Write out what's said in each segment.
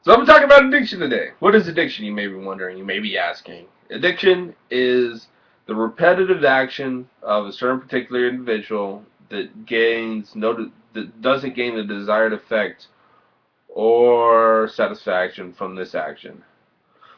So I'm talking about addiction today. What is addiction, you may be wondering, you may be asking. Addiction is the repetitive action of a certain particular individual that doesn't gain the desired effect or satisfaction from this action.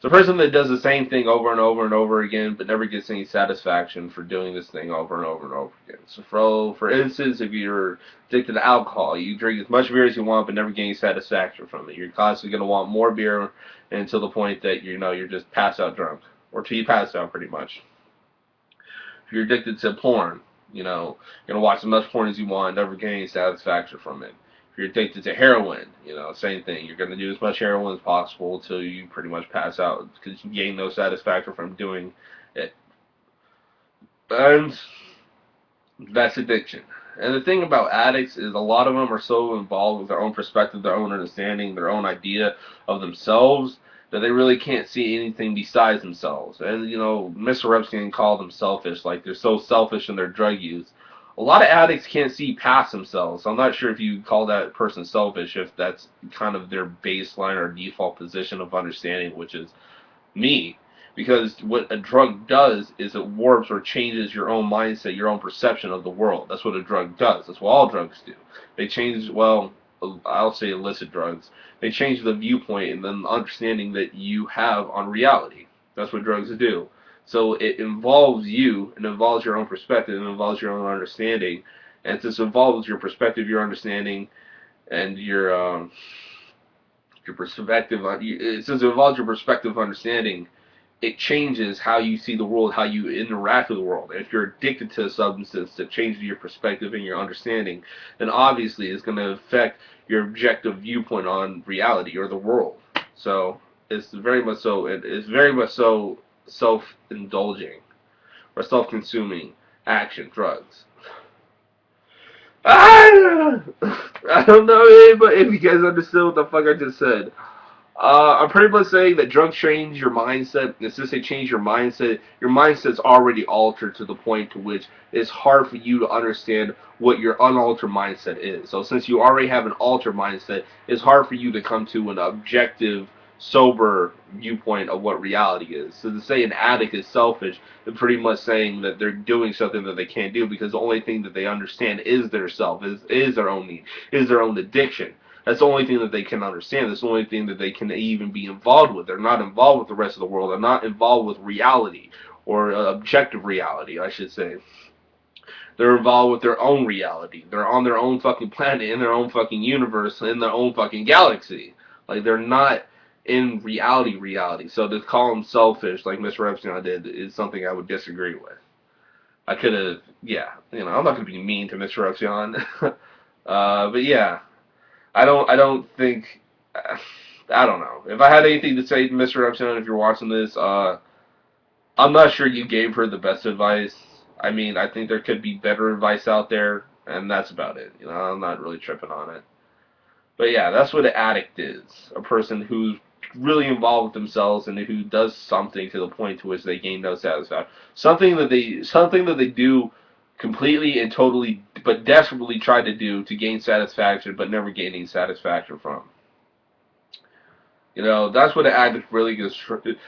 So a person that does the same thing over and over and over again, but never gets any satisfaction for doing this thing over and over and over again. So for instance, if you're addicted to alcohol, you drink as much beer as you want, but never get any satisfaction from it. You're constantly going to want more beer until the point that you're just pass out drunk, or till you pass out, pretty much. If you're addicted to porn, you're going to watch as much porn as you want, never get any satisfaction from it. If you're addicted to heroin, same thing. You're going to do as much heroin as possible until you pretty much pass out because you gain no satisfaction from doing it. And that's addiction. And the thing about addicts is a lot of them are so involved with their own perspective, their own understanding, their own idea of themselves that they really can't see anything besides themselves. And, Mr. Epstein called them selfish, like they're so selfish in their drug use. A lot of addicts can't see past themselves. I'm not sure if you call that person selfish, if that's kind of their baseline or default position of understanding, which is me. Because what a drug does is it warps or changes your own mindset, your own perception of the world. That's what a drug does. That's what all drugs do. They change, well, I'll say illicit drugs. They change the viewpoint and the understanding that you have on reality. That's what drugs do. So it involves you, it involves your own perspective, it involves your own understanding. And since it involves your perspective, your understanding, and your perspective, since it involves your perspective understanding, it changes how you see the world, how you interact with the world. If you're addicted to a substance that changes your perspective and your understanding, then obviously it's going to affect your objective viewpoint on reality or the world. So it's very much so. It's very much so self-indulging or self-consuming action, drugs. I don't know if you guys understood what the fuck I just said. I'm pretty much saying that drugs change your mindset. And since they change your mindset's already altered to the point to which it's hard for you to understand what your unaltered mindset is. So since you already have an altered mindset, it's hard for you to come to an objective, sober viewpoint of what reality is. So to say an addict is selfish is pretty much saying that they're doing something that they can't do because the only thing that they understand is their self, is their own need, is their own addiction. That's the only thing that they can understand. That's the only thing that they can even be involved with. They're not involved with the rest of the world. They're not involved with reality, or objective reality, I should say. They're involved with their own reality. They're on their own fucking planet, in their own fucking universe, in their own fucking galaxy. Like, they're not in reality. So to call them selfish, like Mr. Epstein did, is something I would disagree with. I could have, yeah, I'm not going to be mean to Mr. Epstein. But yeah, I don't think. I don't know. If I had anything to say to Mr. Epstein, if you're watching this, I'm not sure you gave her the best advice. I mean, I think there could be better advice out there, and that's about it. I'm not really tripping on it. But yeah, that's what an addict is. A person who's really involved with themselves and who does something to the point to which they gain no satisfaction. Something that they do completely and totally, but desperately try to do to gain satisfaction, but never gaining satisfaction from. That's what an addict really is.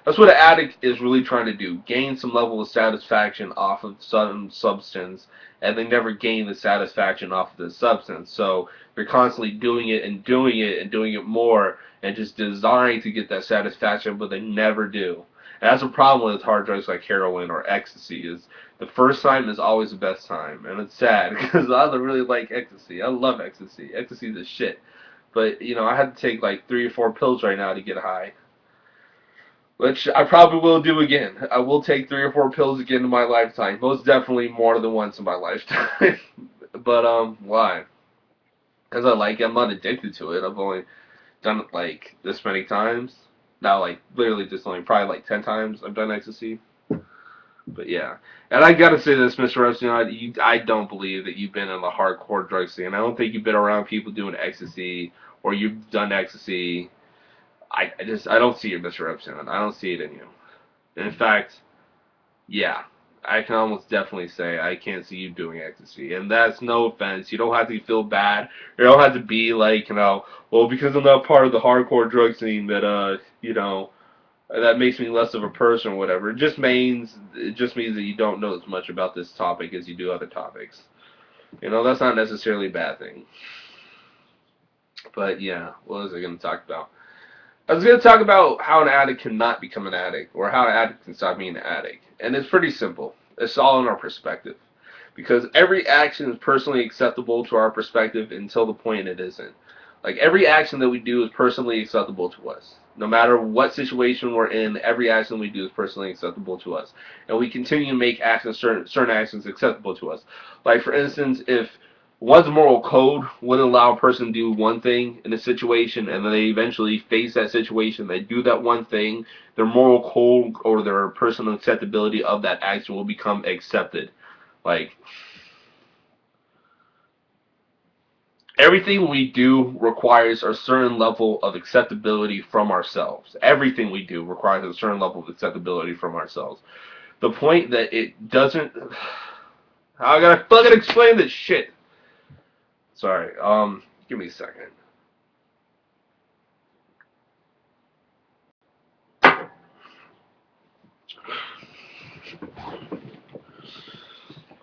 That's what an addict is really trying to do: gain some level of satisfaction off of some substance, and they never gain the satisfaction off of the substance. So they're constantly doing it and doing it and doing it more, and just desiring to get that satisfaction, but they never do. And that's a problem with hard drugs like heroin or ecstasy. Is the first time is always the best time, and it's sad because I don't really like ecstasy. I love ecstasy. Ecstasy is the shit. But, I had to take like 3 or 4 pills right now to get high. Which I probably will do again. I will take 3 or 4 pills again in my lifetime. Most definitely more than once in my lifetime. But, why? Because I like it. I'm not addicted to it. I've only done it like this many times. Now, like, literally just only probably like 10 times I've done ecstasy. But yeah. And I gotta say this, Mr. Epstein, I don't believe that you've been in the hardcore drug scene. I don't think you've been around people doing ecstasy or you've done ecstasy. I don't see it, Mr. Epstein. I don't see it in you. And in fact, yeah. I can almost definitely say I can't see you doing ecstasy, and that's no offense. You don't have to feel bad. You don't have to be like, well, because I'm not part of the hardcore drug scene that, that makes me less of a person or whatever. It just means that you don't know as much about this topic as you do other topics. That's not necessarily a bad thing. But yeah, what was I going to talk about? I was going to talk about how an addict cannot become an addict, or how an addict can stop being an addict. And it's pretty simple. It's all in our perspective. Because every action is personally acceptable to our perspective until the point it isn't. Like, every action that we do is personally acceptable to us. No matter what situation we're in, every action we do is personally acceptable to us. And we continue to make certain actions acceptable to us. Like, for instance, if one's moral code wouldn't allow a person to do one thing in a situation, and then they eventually face that situation, they do that one thing, their moral code or their personal acceptability of that action will become accepted. Like, everything we do requires a certain level of acceptability from ourselves. Everything we do requires a certain level of acceptability from ourselves. The point that it doesn't... I gotta fucking explain this shit. Sorry, give me a second.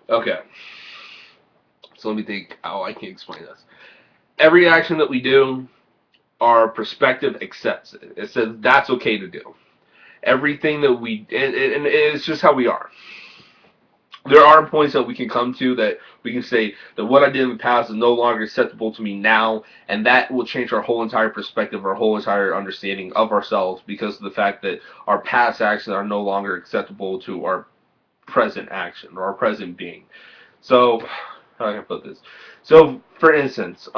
Okay. So let me think how I can explain this. Every action that we do, our perspective accepts it. It says that's okay to do. Everything that and it's just how we are. There are points that we can come to that we can say that what I did in the past is no longer acceptable to me now, and that will change our whole entire perspective, our whole entire understanding of ourselves, because of the fact that our past actions are no longer acceptable to our present action or our present being. So, how can I put this? So, for instance,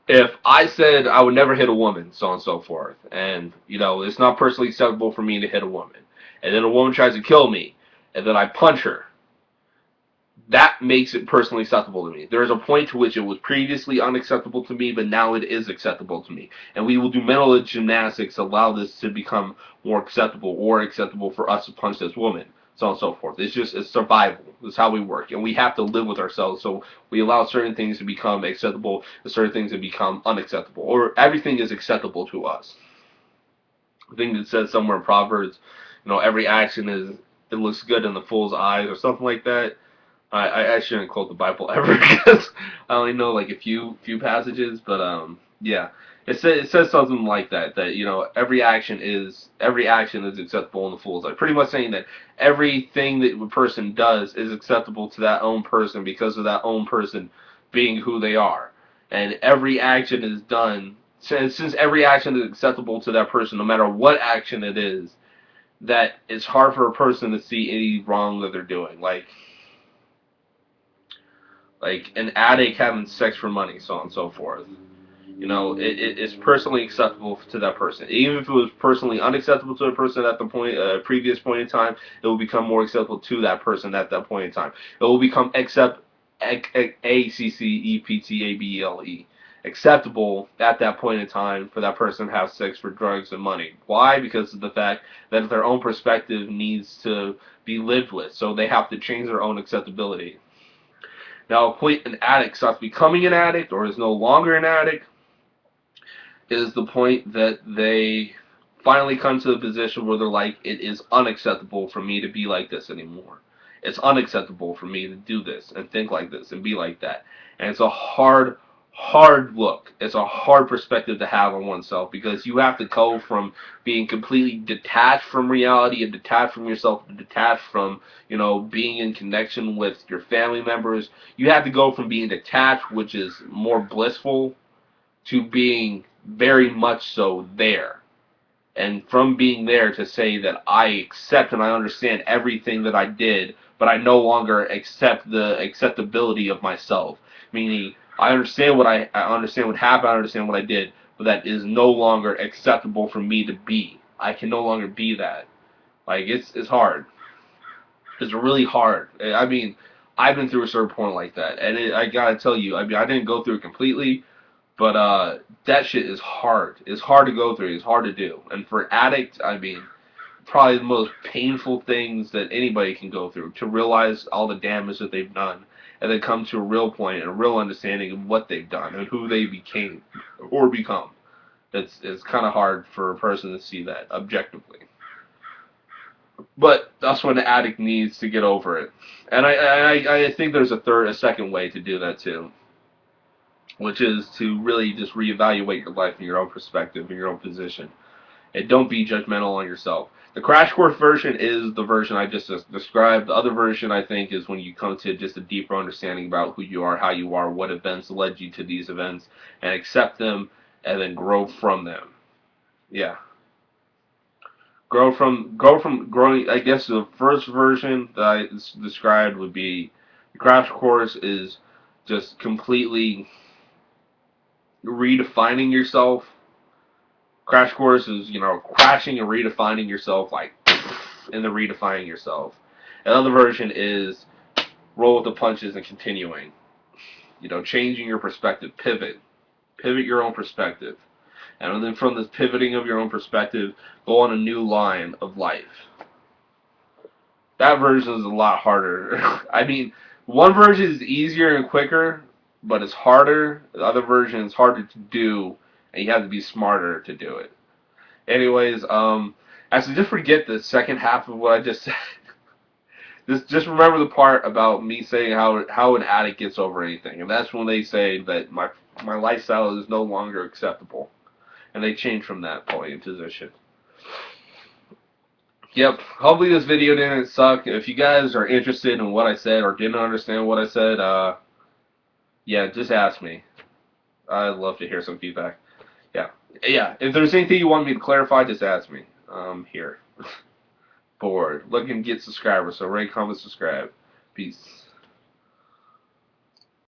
if I said I would never hit a woman, so on and so forth, and it's not personally acceptable for me to hit a woman, and then a woman tries to kill me, and then I punch her, that makes it personally acceptable to me. There is a point to which it was previously unacceptable to me, but now it is acceptable to me. And we will do mental gymnastics to allow this to become more acceptable, or acceptable for us to punch this woman, so on and so forth. It's survival. It's how we work. And we have to live with ourselves, so we allow certain things to become acceptable and certain things to become unacceptable. Or everything is acceptable to us. I think it says somewhere in Proverbs, every action it looks good in the fool's eyes, or something like that. I shouldn't quote the Bible ever because I only know like a few passages, but yeah, it says something like that every action is acceptable in the fool's eye. Pretty much saying that everything that a person does is acceptable to that own person because of that own person being who they are, and every action is done since every action is acceptable to that person, no matter what action it is. That it's hard for a person to see any wrong that they're doing, like an addict having sex for money, so on and so forth. It's personally acceptable to that person. Even if it was personally unacceptable to a person at the previous point in time, it will become more acceptable to that person at that point in time. It will become acceptable at that point in time for that person to have sex for drugs and money. Why? Because of the fact that their own perspective needs to be lived with, so they have to change their own acceptability. Now, a point an addict stops becoming an addict or is no longer an addict is the point that they finally come to the position where they're like, it is unacceptable for me to be like this anymore. It's unacceptable for me to do this and think like this and be like that. And it's a hard look. It's a hard perspective to have on oneself, because you have to go from being completely detached from reality and detached from yourself and detached from, being in connection with your family members. You have to go from being detached, which is more blissful, to being very much so there. And from being there to say that I accept and I understand everything that I did, but I no longer accept the acceptability of myself. Meaning, I understand I understand what happened, I understand what I did, but that is no longer acceptable for me to be. I can no longer be that. Like, it's hard. It's really hard. I mean, I've been through a certain point like that, and I gotta tell you, I mean, I didn't go through it completely, but that shit is hard. It's hard to go through. It's hard to do. And for addicts, I mean, probably the most painful things that anybody can go through, to realize all the damage that they've done, and then come to a real point and a real understanding of what they've done and who they became or become. It's kind of hard for a person to see that objectively. But that's when the addict needs to get over it. And I think there's a second way to do that too, which is to really just reevaluate your life in your own perspective, in your own position. And don't be judgmental on yourself. The crash course version is the version I just described. The other version, I think, is when you come to just a deeper understanding about who you are, how you are, what events led you to these events, and accept them, and then grow from them. Yeah. Growing. I guess the first version that I described would be the crash course is just completely redefining yourself. Crash course is, crashing and redefining yourself, like, and then redefining yourself. Another version is roll with the punches and continuing. Changing your perspective, pivot your own perspective. And then from this pivoting of your own perspective, go on a new line of life. That version is a lot harder. I mean, one version is easier and quicker, but it's harder. The other version is harder to do, and you have to be smarter to do it. Anyways, actually, just forget the second half of what I just said. Just remember the part about me saying how an addict gets over anything, and that's when they say that my lifestyle is no longer acceptable, and they change from that point in position. Yep. Hopefully this video didn't suck. If you guys are interested in what I said or didn't understand what I said, yeah, just ask me. I'd love to hear some feedback. Yeah. Yeah. If there's anything you want me to clarify, just ask me. Here. Bored. Look and get subscribers. So rate, comment, subscribe. Peace.